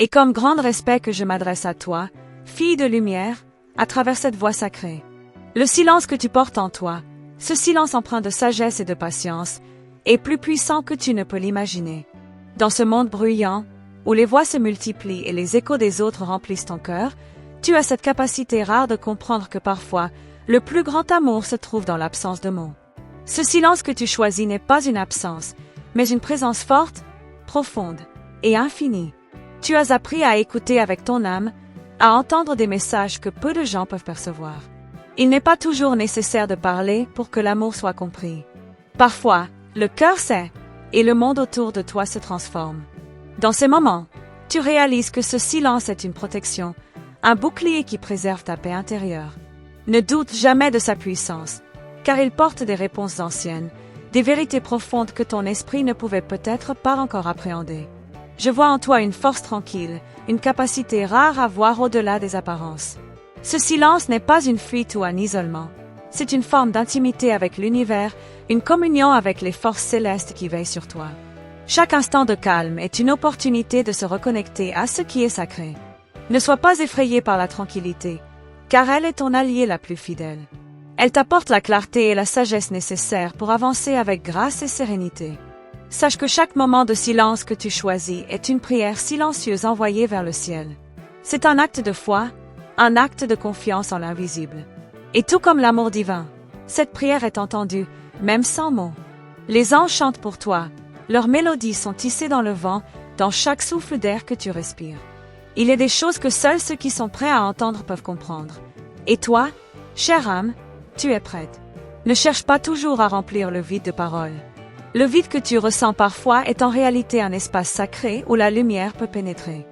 Et comme grand respect que je m'adresse à toi, fille de lumière, à travers cette voix sacrée. Le silence que tu portes en toi, ce silence empreint de sagesse et de patience, est plus puissant que tu ne peux l'imaginer. Dans ce monde bruyant, où les voix se multiplient et les échos des autres remplissent ton cœur, tu as cette capacité rare de comprendre que parfois, le plus grand amour se trouve dans l'absence de mots. Ce silence que tu choisis n'est pas une absence, mais une présence forte, profonde et infinie. Tu as appris à écouter avec ton âme, à entendre des messages que peu de gens peuvent percevoir. Il n'est pas toujours nécessaire de parler pour que l'amour soit compris. Parfois, le cœur sait, et le monde autour de toi se transforme. Dans ces moments, tu réalises que ce silence est une protection, un bouclier qui préserve ta paix intérieure. Ne doute jamais de sa puissance, car il porte des réponses anciennes, des vérités profondes que ton esprit ne pouvait peut-être pas encore appréhender. Je vois en toi une force tranquille, une capacité rare à voir au-delà des apparences. Ce silence n'est pas une fuite ou un isolement. C'est une forme d'intimité avec l'univers, une communion avec les forces célestes qui veillent sur toi. Chaque instant de calme est une opportunité de se reconnecter à ce qui est sacré. Ne sois pas effrayé par la tranquillité, car elle est ton allié la plus fidèle. Elle t'apporte la clarté et la sagesse nécessaires pour avancer avec grâce et sérénité. Sache que chaque moment de silence que tu choisis est une prière silencieuse envoyée vers le ciel. C'est un acte de foi, un acte de confiance en l'invisible. Et tout comme l'amour divin, cette prière est entendue, même sans mots. Les anges chantent pour toi, leurs mélodies sont tissées dans le vent, dans chaque souffle d'air que tu respires. Il y a des choses que seuls ceux qui sont prêts à entendre peuvent comprendre. Et toi, chère âme, tu es prête. Ne cherche pas toujours à remplir le vide de paroles. Le vide que tu ressens parfois est en réalité un espace sacré où la lumière peut pénétrer.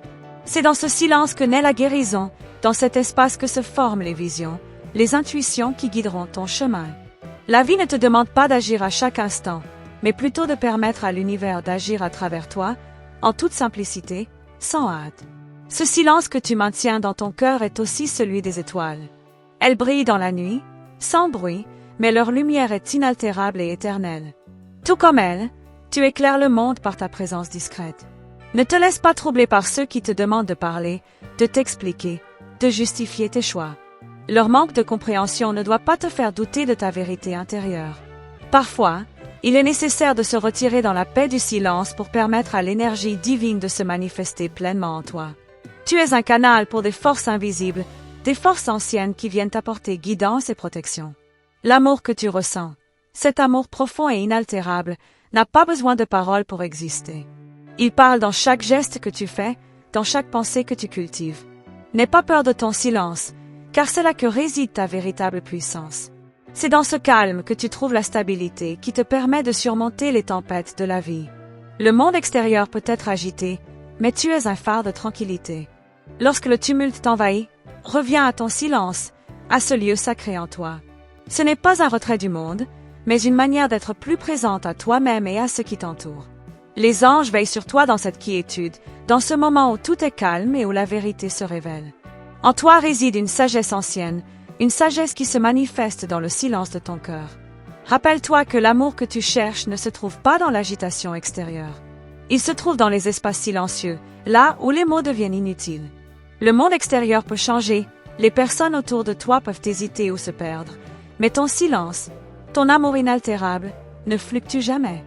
C'est dans ce silence que naît la guérison, dans cet espace que se forment les visions, les intuitions qui guideront ton chemin. La vie ne te demande pas d'agir à chaque instant, mais plutôt de permettre à l'univers d'agir à travers toi, en toute simplicité, sans hâte. Ce silence que tu maintiens dans ton cœur est aussi celui des étoiles. Elles brillent dans la nuit, sans bruit, mais leur lumière est inaltérable et éternelle. Tout comme elles, tu éclaires le monde par ta présence discrète. Ne te laisse pas troubler par ceux qui te demandent de parler, de t'expliquer, de justifier tes choix. Leur manque de compréhension ne doit pas te faire douter de ta vérité intérieure. Parfois, il est nécessaire de se retirer dans la paix du silence pour permettre à l'énergie divine de se manifester pleinement en toi. Tu es un canal pour des forces invisibles, des forces anciennes qui viennent t'apporter guidance et protection. L'amour que tu ressens, cet amour profond et inaltérable, n'a pas besoin de paroles pour exister. Il parle dans chaque geste que tu fais, dans chaque pensée que tu cultives. N'aie pas peur de ton silence, car c'est là que réside ta véritable puissance. C'est dans ce calme que tu trouves la stabilité qui te permet de surmonter les tempêtes de la vie. Le monde extérieur peut être agité, mais tu es un phare de tranquillité. Lorsque le tumulte t'envahit, reviens à ton silence, à ce lieu sacré en toi. Ce n'est pas un retrait du monde, mais une manière d'être plus présente à toi-même et à ceux qui t'entourent. Les anges veillent sur toi dans cette quiétude, dans ce moment où tout est calme et où la vérité se révèle. En toi réside une sagesse ancienne, une sagesse qui se manifeste dans le silence de ton cœur. Rappelle-toi que l'amour que tu cherches ne se trouve pas dans l'agitation extérieure. Il se trouve dans les espaces silencieux, là où les mots deviennent inutiles. Le monde extérieur peut changer, les personnes autour de toi peuvent hésiter ou se perdre, mais ton silence, ton amour inaltérable, ne fluctue jamais.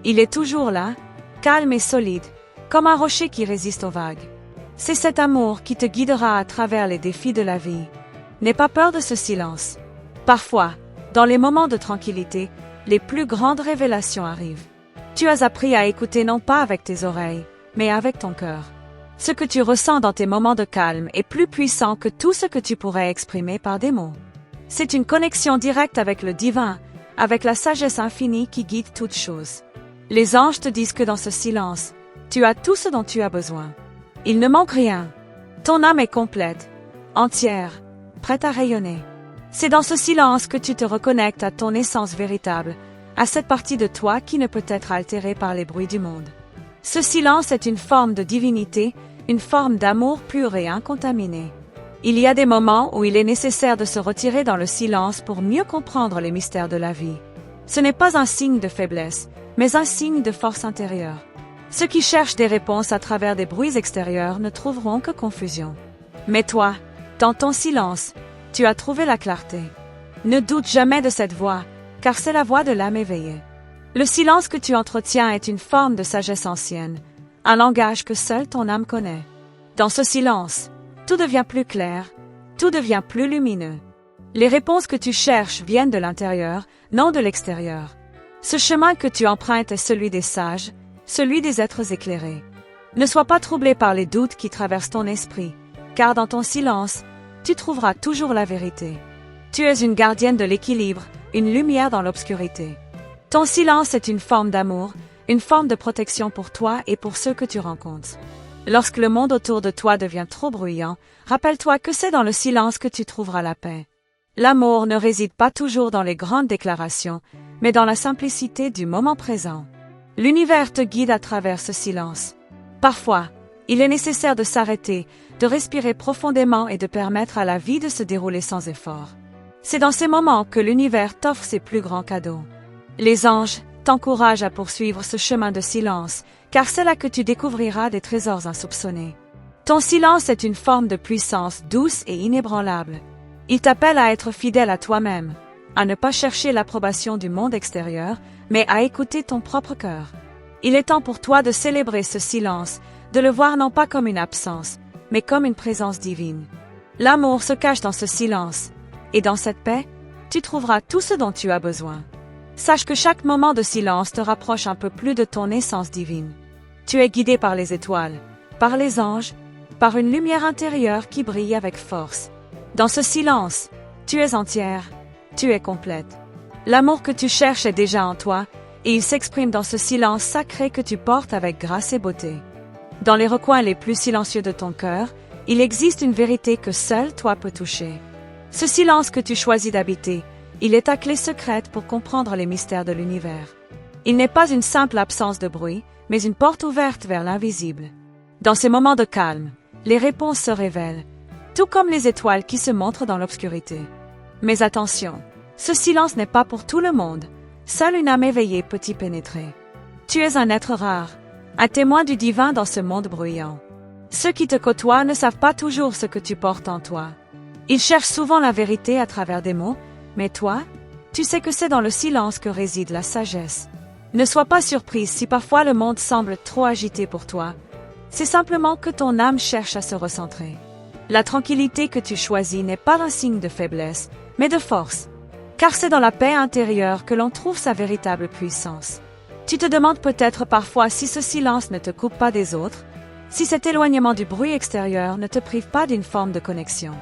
Il est toujours là, calme et solide, comme un rocher qui résiste aux vagues. C'est cet amour qui te guidera à travers les défis de la vie. N'aie pas peur de ce silence. Parfois, dans les moments de tranquillité, les plus grandes révélations arrivent. Tu as appris à écouter non pas avec tes oreilles, mais avec ton cœur. Ce que tu ressens dans tes moments de calme est plus puissant que tout ce que tu pourrais exprimer par des mots. C'est une connexion directe avec le divin, avec la sagesse infinie qui guide toutes choses. Les anges te disent que dans ce silence, tu as tout ce dont tu as besoin. Il ne manque rien. Ton âme est complète, entière, prête à rayonner. C'est dans ce silence que tu te reconnectes à ton essence véritable, à cette partie de toi qui ne peut être altérée par les bruits du monde. Ce silence est une forme de divinité, une forme d'amour pur et incontaminé. Il y a des moments où il est nécessaire de se retirer dans le silence pour mieux comprendre les mystères de la vie. Ce n'est pas un signe de faiblesse, mais un signe de force intérieure. Ceux qui cherchent des réponses à travers des bruits extérieurs ne trouveront que confusion. Mais toi, dans ton silence, tu as trouvé la clarté. Ne doute jamais de cette voix, car c'est la voix de l'âme éveillée. Le silence que tu entretiens est une forme de sagesse ancienne, un langage que seule ton âme connaît. Dans ce silence, tout devient plus clair, tout devient plus lumineux. Les réponses que tu cherches viennent de l'intérieur, non de l'extérieur. Ce chemin que tu empruntes est celui des sages, celui des êtres éclairés. Ne sois pas troublé par les doutes qui traversent ton esprit, car dans ton silence, tu trouveras toujours la vérité. Tu es une gardienne de l'équilibre, une lumière dans l'obscurité. Ton silence est une forme d'amour, une forme de protection pour toi et pour ceux que tu rencontres. Lorsque le monde autour de toi devient trop bruyant, rappelle-toi que c'est dans le silence que tu trouveras la paix. L'amour ne réside pas toujours dans les grandes déclarations, mais dans la simplicité du moment présent. L'univers te guide à travers ce silence. Parfois, il est nécessaire de s'arrêter, de respirer profondément et de permettre à la vie de se dérouler sans effort. C'est dans ces moments que l'univers t'offre ses plus grands cadeaux. Les anges t'encouragent à poursuivre ce chemin de silence, car c'est là que tu découvriras des trésors insoupçonnés. Ton silence est une forme de puissance douce et inébranlable. Il t'appelle à être fidèle à toi-même, à ne pas chercher l'approbation du monde extérieur, mais à écouter ton propre cœur. Il est temps pour toi de célébrer ce silence, de le voir non pas comme une absence, mais comme une présence divine. L'amour se cache dans ce silence, et dans cette paix, tu trouveras tout ce dont tu as besoin. Sache que chaque moment de silence te rapproche un peu plus de ton essence divine. Tu es guidé par les étoiles, par les anges, par une lumière intérieure qui brille avec force. Dans ce silence, tu es entière, tu es complète. L'amour que tu cherches est déjà en toi, et il s'exprime dans ce silence sacré que tu portes avec grâce et beauté. Dans les recoins les plus silencieux de ton cœur, il existe une vérité que seul toi peux toucher. Ce silence que tu choisis d'habiter, il est ta clé secrète pour comprendre les mystères de l'univers. Il n'est pas une simple absence de bruit, mais une porte ouverte vers l'invisible. Dans ces moments de calme, les réponses se révèlent, tout comme les étoiles qui se montrent dans l'obscurité. Mais attention, ce silence n'est pas pour tout le monde, seule une âme éveillée peut y pénétrer. Tu es un être rare, un témoin du divin dans ce monde bruyant. Ceux qui te côtoient ne savent pas toujours ce que tu portes en toi. Ils cherchent souvent la vérité à travers des mots, mais toi, tu sais que c'est dans le silence que réside la sagesse. Ne sois pas surprise si parfois le monde semble trop agité pour toi. C'est simplement que ton âme cherche à se recentrer. La tranquillité que tu choisis n'est pas un signe de faiblesse, mais de force. Car c'est dans la paix intérieure que l'on trouve sa véritable puissance. Tu te demandes peut-être parfois si ce silence ne te coupe pas des autres, si cet éloignement du bruit extérieur ne te prive pas d'une forme de connexion.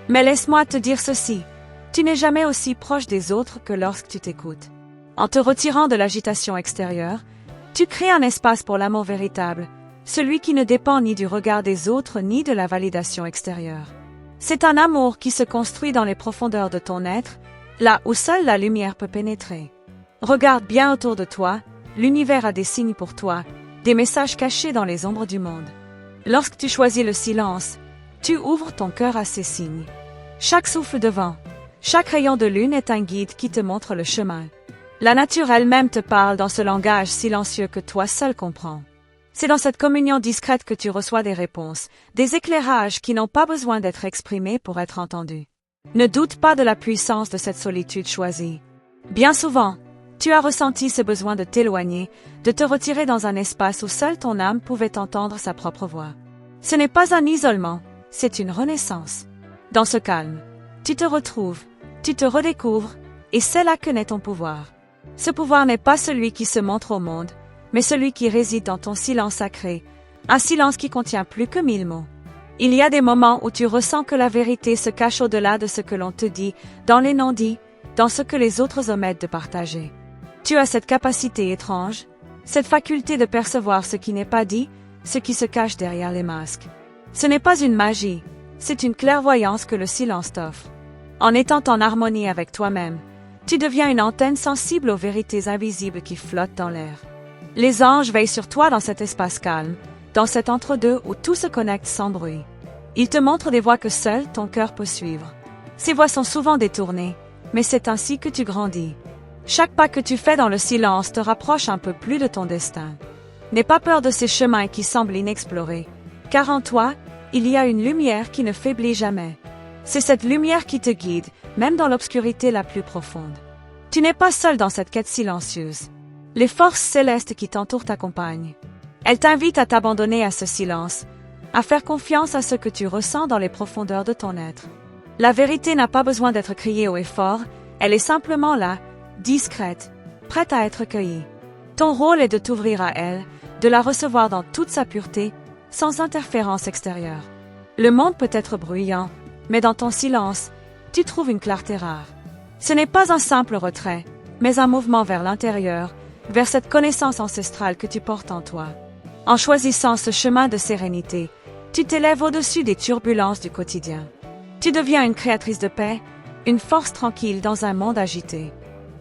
Mais laisse-moi te dire ceci, tu n'es jamais aussi proche des autres que lorsque tu t'écoutes. En te retirant de l'agitation extérieure, tu crées un espace pour l'amour véritable, celui qui ne dépend ni du regard des autres ni de la validation extérieure. C'est un amour qui se construit dans les profondeurs de ton être, là où seule la lumière peut pénétrer. Regarde bien autour de toi, l'univers a des signes pour toi, des messages cachés dans les ombres du monde. Lorsque tu choisis le silence, tu ouvres ton cœur à ces signes. Chaque souffle de vent, chaque rayon de lune est un guide qui te montre le chemin. La nature elle-même te parle dans ce langage silencieux que toi seul comprends. C'est dans cette communion discrète que tu reçois des réponses, des éclairages qui n'ont pas besoin d'être exprimés pour être entendus. Ne doute pas de la puissance de cette solitude choisie. Bien souvent, tu as ressenti ce besoin de t'éloigner, de te retirer dans un espace où seule ton âme pouvait entendre sa propre voix. Ce n'est pas un isolement, c'est une renaissance. Dans ce calme, tu te retrouves, tu te redécouvres, et c'est là que naît ton pouvoir. Ce pouvoir n'est pas celui qui se montre au monde, mais celui qui réside dans ton silence sacré, un silence qui contient plus que 1000 mots. Il y a des moments où tu ressens que la vérité se cache au-delà de ce que l'on te dit, dans les non-dits, dans ce que les autres omettent de partager. Tu as cette capacité étrange, cette faculté de percevoir ce qui n'est pas dit, ce qui se cache derrière les masques. Ce n'est pas une magie, c'est une clairvoyance que le silence t'offre. En étant en harmonie avec toi-même, tu deviens une antenne sensible aux vérités invisibles qui flottent dans l'air. Les anges veillent sur toi dans cet espace calme, dans cet entre-deux où tout se connecte sans bruit. Ils te montrent des voies que seul ton cœur peut suivre. Ces voies sont souvent détournées, mais c'est ainsi que tu grandis. Chaque pas que tu fais dans le silence te rapproche un peu plus de ton destin. N'aie pas peur de ces chemins qui semblent inexplorés, car en toi, il y a une lumière qui ne faiblit jamais. C'est cette lumière qui te guide, même dans l'obscurité la plus profonde. Tu n'es pas seul dans cette quête silencieuse. Les forces célestes qui t'entourent t'accompagnent. Elles t'invitent à t'abandonner à ce silence, à faire confiance à ce que tu ressens dans les profondeurs de ton être. La vérité n'a pas besoin d'être criée haut et fort, elle est simplement là, discrète, prête à être cueillie. Ton rôle est de t'ouvrir à elle, de la recevoir dans toute sa pureté, sans interférence extérieure. Le monde peut être bruyant, mais dans ton silence, tu trouves une clarté rare. Ce n'est pas un simple retrait, mais un mouvement vers l'intérieur, vers cette connaissance ancestrale que tu portes en toi. En choisissant ce chemin de sérénité, tu t'élèves au-dessus des turbulences du quotidien. Tu deviens une créatrice de paix, une force tranquille dans un monde agité.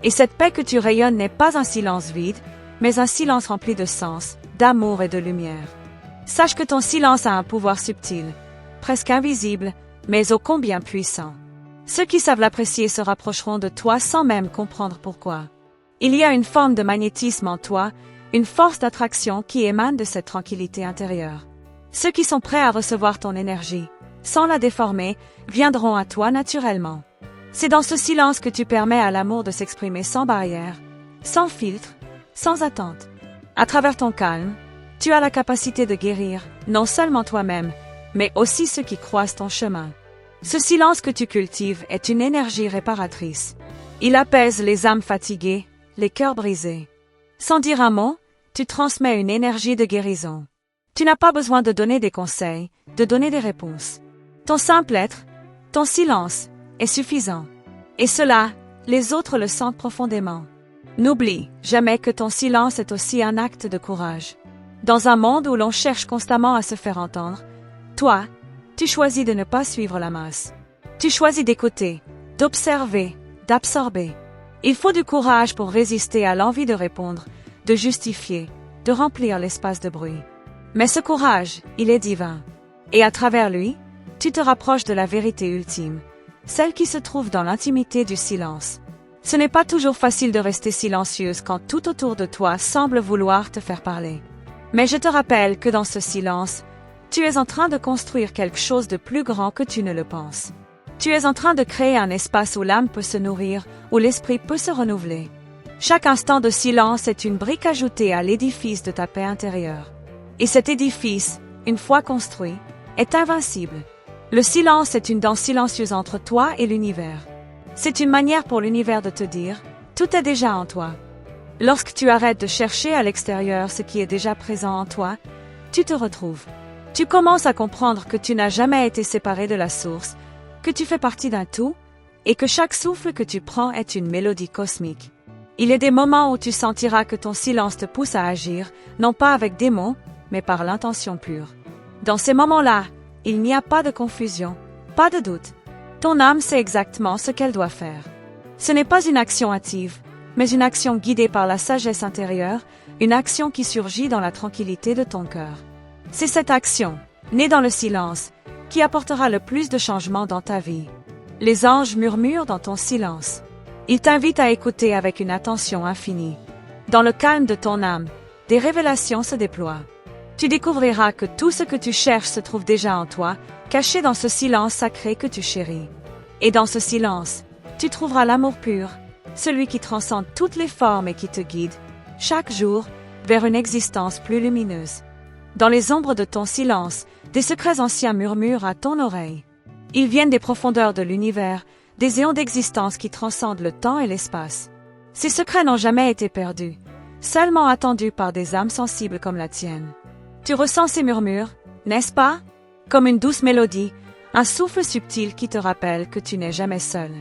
Et cette paix que tu rayonnes n'est pas un silence vide, mais un silence rempli de sens, d'amour et de lumière. Sache que ton silence a un pouvoir subtil, presque invisible, mais ô combien puissant. Ceux qui savent l'apprécier se rapprocheront de toi sans même comprendre pourquoi. Il y a une forme de magnétisme en toi, une force d'attraction qui émane de cette tranquillité intérieure. Ceux qui sont prêts à recevoir ton énergie, sans la déformer, viendront à toi naturellement. C'est dans ce silence que tu permets à l'amour de s'exprimer sans barrière, sans filtre, sans attente. À travers ton calme, tu as la capacité de guérir, non seulement toi-même, mais aussi ceux qui croisent ton chemin. Ce silence que tu cultives est une énergie réparatrice. Il apaise les âmes fatiguées, les cœurs brisés. Sans dire un mot, tu transmets une énergie de guérison. Tu n'as pas besoin de donner des conseils, de donner des réponses. Ton simple être, ton silence, est suffisant. Et cela, les autres le sentent profondément. N'oublie jamais que ton silence est aussi un acte de courage. Dans un monde où l'on cherche constamment à se faire entendre, toi, tu choisis de ne pas suivre la masse. Tu choisis d'écouter, d'observer, d'absorber. Il faut du courage pour résister à l'envie de répondre, de justifier, de remplir l'espace de bruit. Mais ce courage, il est divin. Et à travers lui, tu te rapproches de la vérité ultime, celle qui se trouve dans l'intimité du silence. Ce n'est pas toujours facile de rester silencieuse quand tout autour de toi semble vouloir te faire parler. Mais je te rappelle que dans ce silence, tu es en train de construire quelque chose de plus grand que tu ne le penses. Tu es en train de créer un espace où l'âme peut se nourrir, où l'esprit peut se renouveler. Chaque instant de silence est une brique ajoutée à l'édifice de ta paix intérieure. Et cet édifice, une fois construit, est invincible. Le silence est une danse silencieuse entre toi et l'univers. C'est une manière pour l'univers de te dire, tout est déjà en toi. Lorsque tu arrêtes de chercher à l'extérieur ce qui est déjà présent en toi, tu te retrouves. Tu commences à comprendre que tu n'as jamais été séparé de la source, que tu fais partie d'un tout, et que chaque souffle que tu prends est une mélodie cosmique. Il y a des moments où tu sentiras que ton silence te pousse à agir, non pas avec des mots, mais par l'intention pure. Dans ces moments-là, il n'y a pas de confusion, pas de doute. Ton âme sait exactement ce qu'elle doit faire. Ce n'est pas une action hâtive, mais une action guidée par la sagesse intérieure, une action qui surgit dans la tranquillité de ton cœur. C'est cette action, née dans le silence, qui apportera le plus de changements dans ta vie. Les anges murmurent dans ton silence. Ils t'invitent à écouter avec une attention infinie. Dans le calme de ton âme, des révélations se déploient. Tu découvriras que tout ce que tu cherches se trouve déjà en toi, caché dans ce silence sacré que tu chéris. Et dans ce silence, tu trouveras l'amour pur, celui qui transcende toutes les formes et qui te guide, chaque jour, vers une existence plus lumineuse. Dans les ombres de ton silence, des secrets anciens murmurent à ton oreille. Ils viennent des profondeurs de l'univers, des éons d'existence qui transcendent le temps et l'espace. Ces secrets n'ont jamais été perdus, seulement attendus par des âmes sensibles comme la tienne. Tu ressens ces murmures, n'est-ce pas? Comme une douce mélodie, un souffle subtil qui te rappelle que tu n'es jamais seul.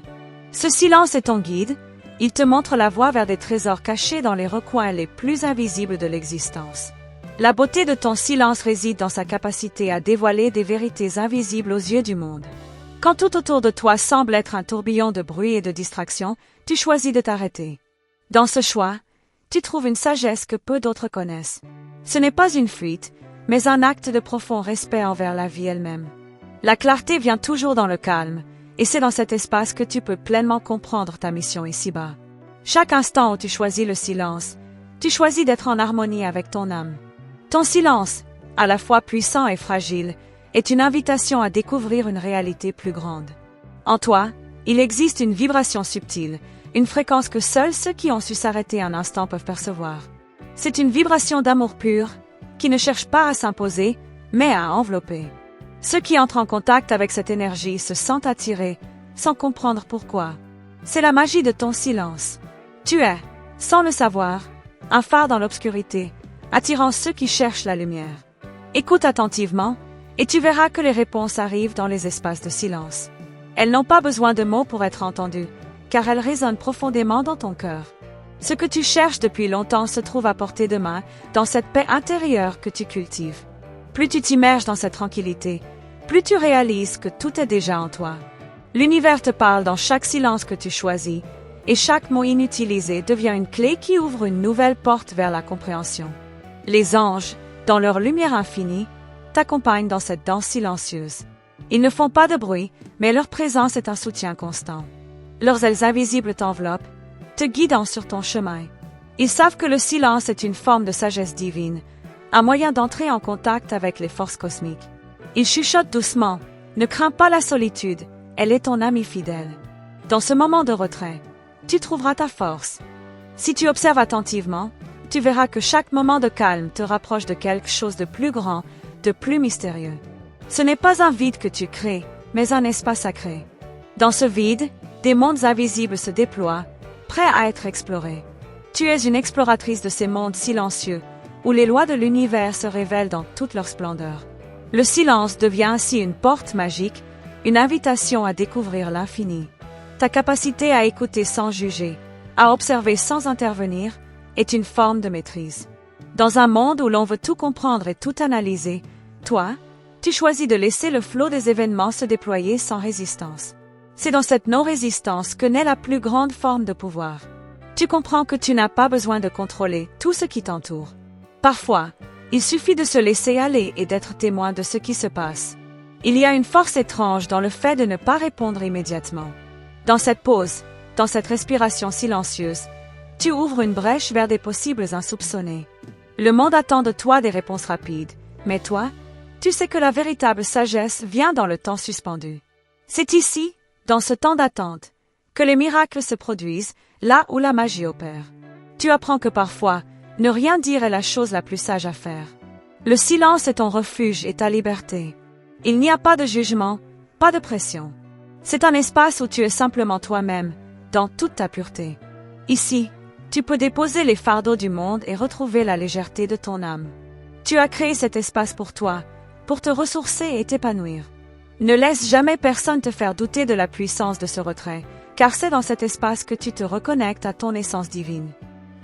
Ce silence est ton guide, il te montre la voie vers des trésors cachés dans les recoins les plus invisibles de l'existence. La beauté de ton silence réside dans sa capacité à dévoiler des vérités invisibles aux yeux du monde. Quand tout autour de toi semble être un tourbillon de bruit et de distraction, tu choisis de t'arrêter. Dans ce choix, tu trouves une sagesse que peu d'autres connaissent. Ce n'est pas une fuite, mais un acte de profond respect envers la vie elle-même. La clarté vient toujours dans le calme, et c'est dans cet espace que tu peux pleinement comprendre ta mission ici-bas. Chaque instant où tu choisis le silence, tu choisis d'être en harmonie avec ton âme. Ton silence, à la fois puissant et fragile, est une invitation à découvrir une réalité plus grande. En toi, il existe une vibration subtile, une fréquence que seuls ceux qui ont su s'arrêter un instant peuvent percevoir. C'est une vibration d'amour pur, qui ne cherche pas à s'imposer, mais à envelopper. Ceux qui entrent en contact avec cette énergie se sentent attirés, sans comprendre pourquoi. C'est la magie de ton silence. Tu es, sans le savoir, un phare dans l'obscurité, attirant ceux qui cherchent la lumière. Écoute attentivement, et tu verras que les réponses arrivent dans les espaces de silence. Elles n'ont pas besoin de mots pour être entendues, car elles résonnent profondément dans ton cœur. Ce que tu cherches depuis longtemps se trouve à portée de main, dans cette paix intérieure que tu cultives. Plus tu t'immerges dans cette tranquillité, plus tu réalises que tout est déjà en toi. L'univers te parle dans chaque silence que tu choisis, et chaque mot inutilisé devient une clé qui ouvre une nouvelle porte vers la compréhension. Les anges, dans leur lumière infinie, t'accompagnent dans cette danse silencieuse. Ils ne font pas de bruit, mais leur présence est un soutien constant. Leurs ailes invisibles t'enveloppent, te guidant sur ton chemin. Ils savent que le silence est une forme de sagesse divine, un moyen d'entrer en contact avec les forces cosmiques. Ils chuchotent doucement, ne crains pas la solitude, elle est ton amie fidèle. Dans ce moment de retrait, tu trouveras ta force. Si tu observes attentivement, tu verras que chaque moment de calme te rapproche de quelque chose de plus grand, de plus mystérieux. Ce n'est pas un vide que tu crées, mais un espace sacré. Dans ce vide, des mondes invisibles se déploient, prêts à être explorés. Tu es une exploratrice de ces mondes silencieux, où les lois de l'univers se révèlent dans toute leur splendeur. Le silence devient ainsi une porte magique, une invitation à découvrir l'infini. Ta capacité à écouter sans juger, à observer sans intervenir, est une forme de maîtrise. Dans un monde où l'on veut tout comprendre et tout analyser, toi, tu choisis de laisser le flot des événements se déployer sans résistance. C'est dans cette non-résistance que naît la plus grande forme de pouvoir. Tu comprends que tu n'as pas besoin de contrôler tout ce qui t'entoure. Parfois, il suffit de se laisser aller et d'être témoin de ce qui se passe. Il y a une force étrange dans le fait de ne pas répondre immédiatement. Dans cette pause, dans cette respiration silencieuse, tu ouvres une brèche vers des possibles insoupçonnés. Le monde attend de toi des réponses rapides, mais toi, tu sais que la véritable sagesse vient dans le temps suspendu. C'est ici, dans ce temps d'attente, que les miracles se produisent, là où la magie opère. Tu apprends que parfois, ne rien dire est la chose la plus sage à faire. Le silence est ton refuge et ta liberté. Il n'y a pas de jugement, pas de pression. C'est un espace où tu es simplement toi-même, dans toute ta pureté. Ici, tu peux déposer les fardeaux du monde et retrouver la légèreté de ton âme. Tu as créé cet espace pour toi, pour te ressourcer et t'épanouir. Ne laisse jamais personne te faire douter de la puissance de ce retrait, car c'est dans cet espace que tu te reconnectes à ton essence divine.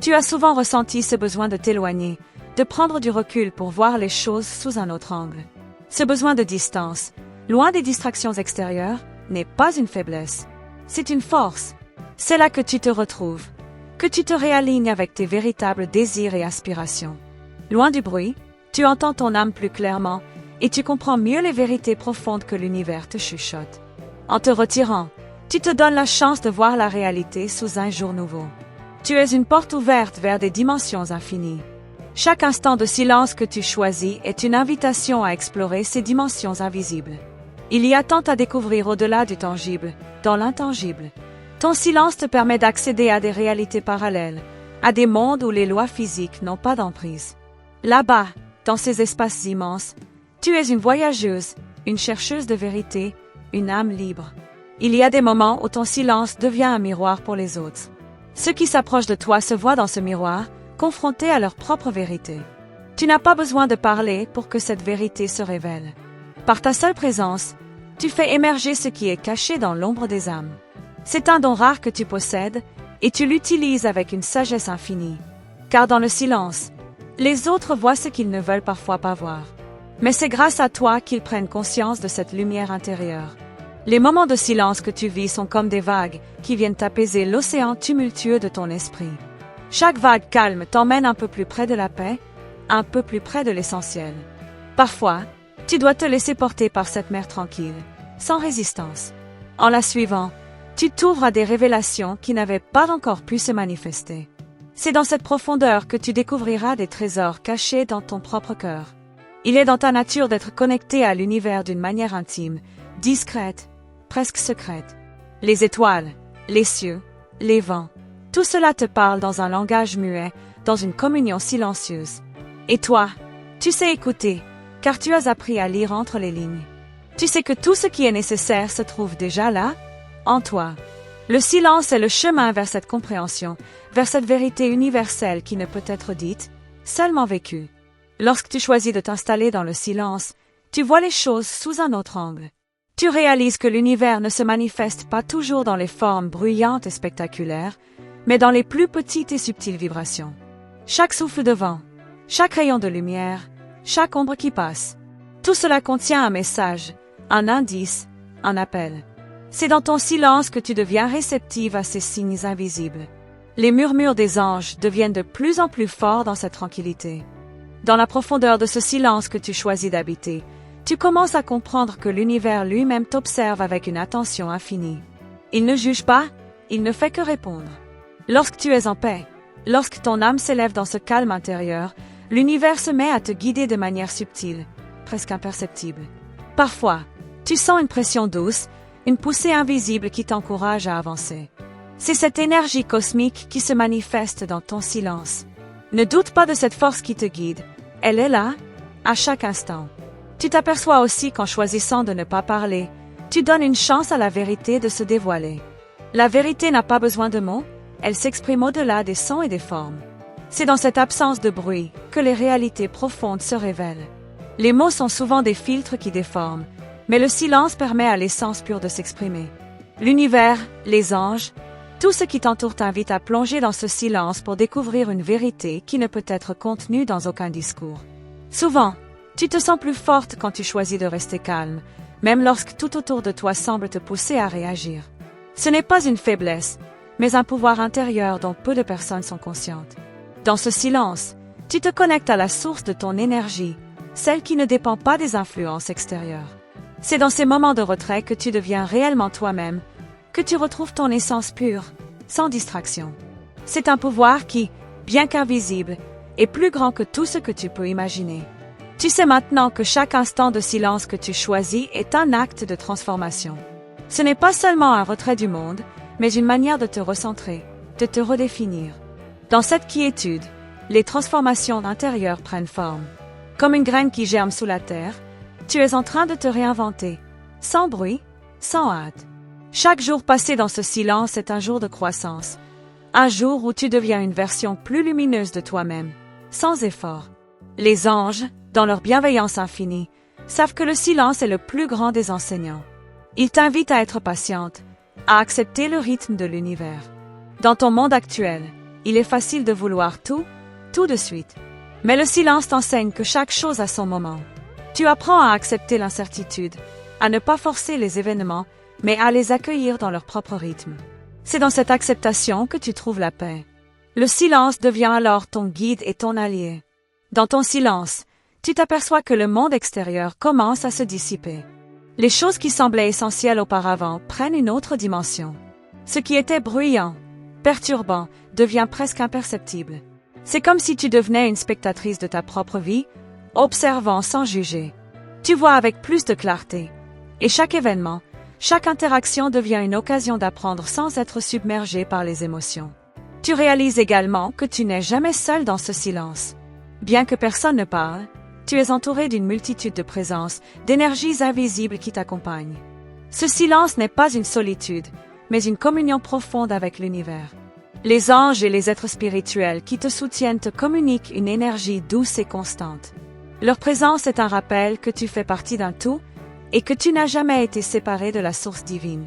Tu as souvent ressenti ce besoin de t'éloigner, de prendre du recul pour voir les choses sous un autre angle. Ce besoin de distance, loin des distractions extérieures, n'est pas une faiblesse. C'est une force. C'est là que tu te retrouves, que tu te réalignes avec tes véritables désirs et aspirations. Loin du bruit, tu entends ton âme plus clairement et tu comprends mieux les vérités profondes que l'univers te chuchote. En te retirant, tu te donnes la chance de voir la réalité sous un jour nouveau. Tu es une porte ouverte vers des dimensions infinies. Chaque instant de silence que tu choisis est une invitation à explorer ces dimensions invisibles. Il y a tant à découvrir au-delà du tangible, dans l'intangible. Ton silence te permet d'accéder à des réalités parallèles, à des mondes où les lois physiques n'ont pas d'emprise. Là-bas, dans ces espaces immenses, tu es une voyageuse, une chercheuse de vérité, une âme libre. Il y a des moments où ton silence devient un miroir pour les autres. Ceux qui s'approchent de toi se voient dans ce miroir, confrontés à leur propre vérité. Tu n'as pas besoin de parler pour que cette vérité se révèle. Par ta seule présence, tu fais émerger ce qui est caché dans l'ombre des âmes. C'est un don rare que tu possèdes, et tu l'utilises avec une sagesse infinie. Car dans le silence, les autres voient ce qu'ils ne veulent parfois pas voir. Mais c'est grâce à toi qu'ils prennent conscience de cette lumière intérieure. Les moments de silence que tu vis sont comme des vagues qui viennent apaiser l'océan tumultueux de ton esprit. Chaque vague calme t'emmène un peu plus près de la paix, un peu plus près de l'essentiel. Parfois, tu dois te laisser porter par cette mer tranquille, sans résistance. En la suivant, tu t'ouvres à des révélations qui n'avaient pas encore pu se manifester. C'est dans cette profondeur que tu découvriras des trésors cachés dans ton propre cœur. Il est dans ta nature d'être connecté à l'univers d'une manière intime, discrète, presque secrète. Les étoiles, les cieux, les vents, tout cela te parle dans un langage muet, dans une communion silencieuse. Et toi, tu sais écouter, car tu as appris à lire entre les lignes. Tu sais que tout ce qui est nécessaire se trouve déjà là, en toi. Le silence est le chemin vers cette compréhension, vers cette vérité universelle qui ne peut être dite, seulement vécue. Lorsque tu choisis de t'installer dans le silence, tu vois les choses sous un autre angle. Tu réalises que l'univers ne se manifeste pas toujours dans les formes bruyantes et spectaculaires, mais dans les plus petites et subtiles vibrations. Chaque souffle de vent, chaque rayon de lumière, chaque ombre qui passe, tout cela contient un message, un indice, un appel. C'est dans ton silence que tu deviens réceptive à ces signes invisibles. Les murmures des anges deviennent de plus en plus forts dans cette tranquillité. Dans la profondeur de ce silence que tu choisis d'habiter, tu commences à comprendre que l'univers lui-même t'observe avec une attention infinie. Il ne juge pas, il ne fait que répondre. Lorsque tu es en paix, lorsque ton âme s'élève dans ce calme intérieur, l'univers se met à te guider de manière subtile, presque imperceptible. Parfois, tu sens une pression douce, une poussée invisible qui t'encourage à avancer. C'est cette énergie cosmique qui se manifeste dans ton silence. Ne doute pas de cette force qui te guide, elle est là, à chaque instant. Tu t'aperçois aussi qu'en choisissant de ne pas parler, tu donnes une chance à la vérité de se dévoiler. La vérité n'a pas besoin de mots, elle s'exprime au-delà des sons et des formes. C'est dans cette absence de bruit que les réalités profondes se révèlent. Les mots sont souvent des filtres qui déforment, mais le silence permet à l'essence pure de s'exprimer. L'univers, les anges, tout ce qui t'entoure t'invite à plonger dans ce silence pour découvrir une vérité qui ne peut être contenue dans aucun discours. Souvent, tu te sens plus forte quand tu choisis de rester calme, même lorsque tout autour de toi semble te pousser à réagir. Ce n'est pas une faiblesse, mais un pouvoir intérieur dont peu de personnes sont conscientes. Dans ce silence, tu te connectes à la source de ton énergie, celle qui ne dépend pas des influences extérieures. C'est dans ces moments de retrait que tu deviens réellement toi-même, que tu retrouves ton essence pure, sans distraction. C'est un pouvoir qui, bien qu'invisible, est plus grand que tout ce que tu peux imaginer. Tu sais maintenant que chaque instant de silence que tu choisis est un acte de transformation. Ce n'est pas seulement un retrait du monde, mais une manière de te recentrer, de te redéfinir. Dans cette quiétude, les transformations intérieures prennent forme. Comme une graine qui germe sous la terre, tu es en train de te réinventer, sans bruit, sans hâte. Chaque jour passé dans ce silence est un jour de croissance, un jour où tu deviens une version plus lumineuse de toi-même, sans effort. Les anges, dans leur bienveillance infinie, savent que le silence est le plus grand des enseignants. Ils t'invitent à être patiente, à accepter le rythme de l'univers. Dans ton monde actuel, il est facile de vouloir tout de suite. Mais le silence t'enseigne que chaque chose a son moment. Tu apprends à accepter l'incertitude, à ne pas forcer les événements, mais à les accueillir dans leur propre rythme. C'est dans cette acceptation que tu trouves la paix. Le silence devient alors ton guide et ton allié. Dans ton silence, tu t'aperçois que le monde extérieur commence à se dissiper. Les choses qui semblaient essentielles auparavant prennent une autre dimension. Ce qui était bruyant, perturbant, devient presque imperceptible. C'est comme si tu devenais une spectatrice de ta propre vie, observant sans juger. Tu vois avec plus de clarté. Et chaque événement, chaque interaction devient une occasion d'apprendre sans être submergé par les émotions. Tu réalises également que tu n'es jamais seul dans ce silence. Bien que personne ne parle, tu es entouré d'une multitude de présences, d'énergies invisibles qui t'accompagnent. Ce silence n'est pas une solitude, mais une communion profonde avec l'univers. Les anges et les êtres spirituels qui te soutiennent te communiquent une énergie douce et constante. Leur présence est un rappel que tu fais partie d'un tout et que tu n'as jamais été séparé de la source divine.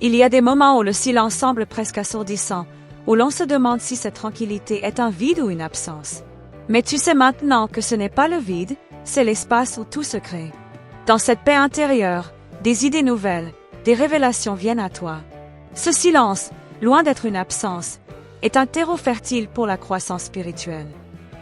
Il y a des moments où le silence semble presque assourdissant, où l'on se demande si cette tranquillité est un vide ou une absence. Mais tu sais maintenant que ce n'est pas le vide, c'est l'espace où tout se crée. Dans cette paix intérieure, des idées nouvelles, des révélations viennent à toi. Ce silence, loin d'être une absence, est un terreau fertile pour la croissance spirituelle.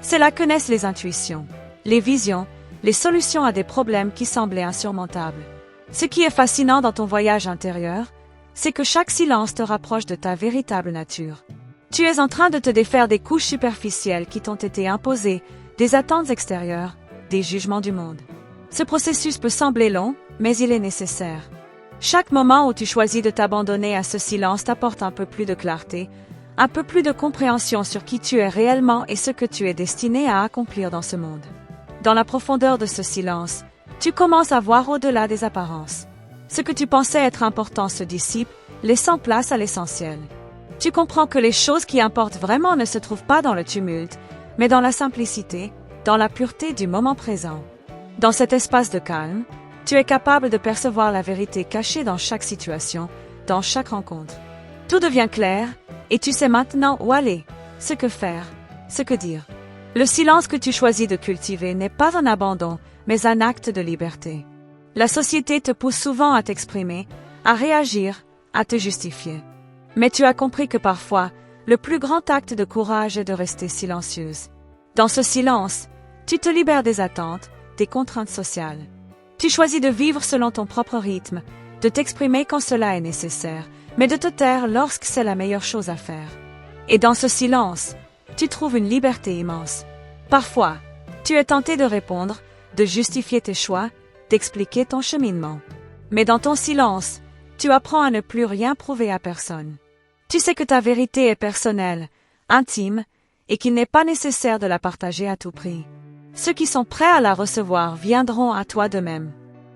C'est là que naissent les intuitions, les visions, les solutions à des problèmes qui semblaient insurmontables. Ce qui est fascinant dans ton voyage intérieur, c'est que chaque silence te rapproche de ta véritable nature. Tu es en train de te défaire des couches superficielles qui t'ont été imposées, des attentes extérieures, des jugements du monde. Ce processus peut sembler long, mais il est nécessaire. Chaque moment où tu choisis de t'abandonner à ce silence t'apporte un peu plus de clarté, un peu plus de compréhension sur qui tu es réellement et ce que tu es destiné à accomplir dans ce monde. Dans la profondeur de ce silence, tu commences à voir au-delà des apparences. Ce que tu pensais être important se dissipe, laissant place à l'essentiel. Tu comprends que les choses qui importent vraiment ne se trouvent pas dans le tumulte, mais dans la simplicité, dans la pureté du moment présent. Dans cet espace de calme, tu es capable de percevoir la vérité cachée dans chaque situation, dans chaque rencontre. Tout devient clair, et tu sais maintenant où aller, ce que faire, ce que dire. Le silence que tu choisis de cultiver n'est pas un abandon, mais un acte de liberté. La société te pousse souvent à t'exprimer, à réagir, à te justifier. Mais tu as compris que parfois, le plus grand acte de courage est de rester silencieuse. Dans ce silence, tu te libères des attentes, des contraintes sociales. Tu choisis de vivre selon ton propre rythme, de t'exprimer quand cela est nécessaire, mais de te taire lorsque c'est la meilleure chose à faire. Et dans ce silence, tu trouves une liberté immense. Parfois, tu es tenté de répondre, de justifier tes choix, d'expliquer ton cheminement. Mais dans ton silence, tu apprends à ne plus rien prouver à personne. Tu sais que ta vérité est personnelle, intime, et qu'il n'est pas nécessaire de la partager à tout prix. Ceux qui sont prêts à la recevoir viendront à toi de même.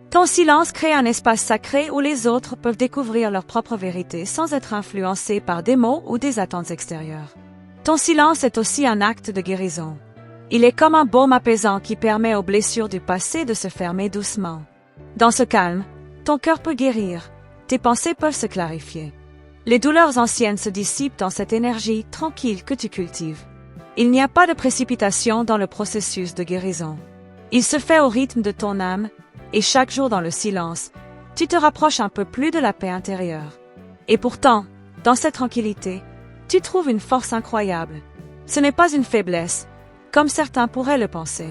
Ton silence crée un espace sacré où les autres peuvent découvrir leur propre vérité sans être influencés par des mots ou des attentes extérieures. Ton silence est aussi un acte de guérison. Il est comme un baume apaisant qui permet aux blessures du passé de se fermer doucement. Dans ce calme, ton cœur peut guérir, tes pensées peuvent se clarifier. Les douleurs anciennes se dissipent dans cette énergie tranquille que tu cultives. Il n'y a pas de précipitation dans le processus de guérison. Il se fait au rythme de ton âme, et chaque jour dans le silence, tu te rapproches un peu plus de la paix intérieure. Et pourtant, dans cette tranquillité, tu trouves une force incroyable. Ce n'est pas une faiblesse, comme certains pourraient le penser.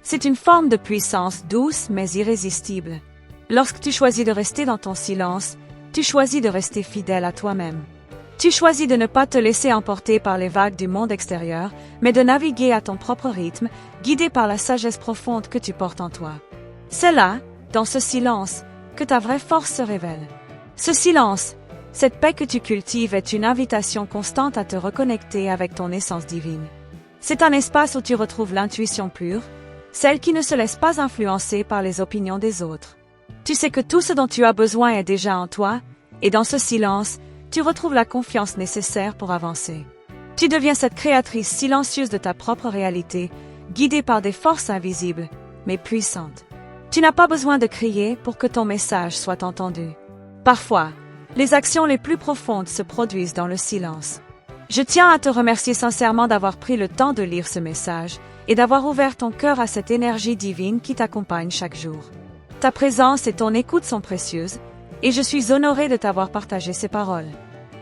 C'est une forme de puissance douce mais irrésistible. Lorsque tu choisis de rester dans ton silence, tu choisis de rester fidèle à toi-même. Tu choisis de ne pas te laisser emporter par les vagues du monde extérieur, mais de naviguer à ton propre rythme, guidé par la sagesse profonde que tu portes en toi. C'est là, dans ce silence, que ta vraie force se révèle. Ce silence, cette paix que tu cultives est une invitation constante à te reconnecter avec ton essence divine. C'est un espace où tu retrouves l'intuition pure, celle qui ne se laisse pas influencer par les opinions des autres. Tu sais que tout ce dont tu as besoin est déjà en toi, et dans ce silence, tu retrouves la confiance nécessaire pour avancer. Tu deviens cette créatrice silencieuse de ta propre réalité, guidée par des forces invisibles, mais puissantes. Tu n'as pas besoin de crier pour que ton message soit entendu. Parfois, les actions les plus profondes se produisent dans le silence. Je tiens à te remercier sincèrement d'avoir pris le temps de lire ce message et d'avoir ouvert ton cœur à cette énergie divine qui t'accompagne chaque jour. Ta présence et ton écoute sont précieuses, et je suis honorée de t'avoir partagé ces paroles.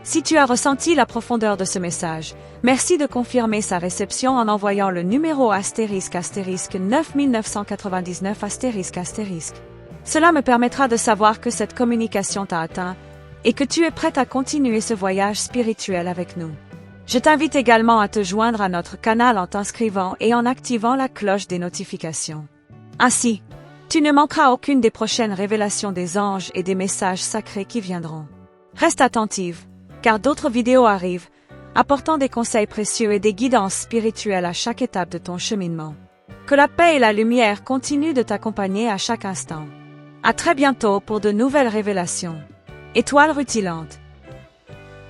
Si tu as ressenti la profondeur de ce message, merci de confirmer sa réception en envoyant le numéro ** 9999 ***. Cela me permettra de savoir que cette communication t'a atteint et que tu es prête à continuer ce voyage spirituel avec nous. Je t'invite également à te joindre à notre canal en t'inscrivant et en activant la cloche des notifications. Ainsi, tu ne manqueras aucune des prochaines révélations des anges et des messages sacrés qui viendront. Reste attentive, car d'autres vidéos arrivent, apportant des conseils précieux et des guidances spirituelles à chaque étape de ton cheminement. Que la paix et la lumière continuent de t'accompagner à chaque instant. À très bientôt pour de nouvelles révélations. Étoile rutilante.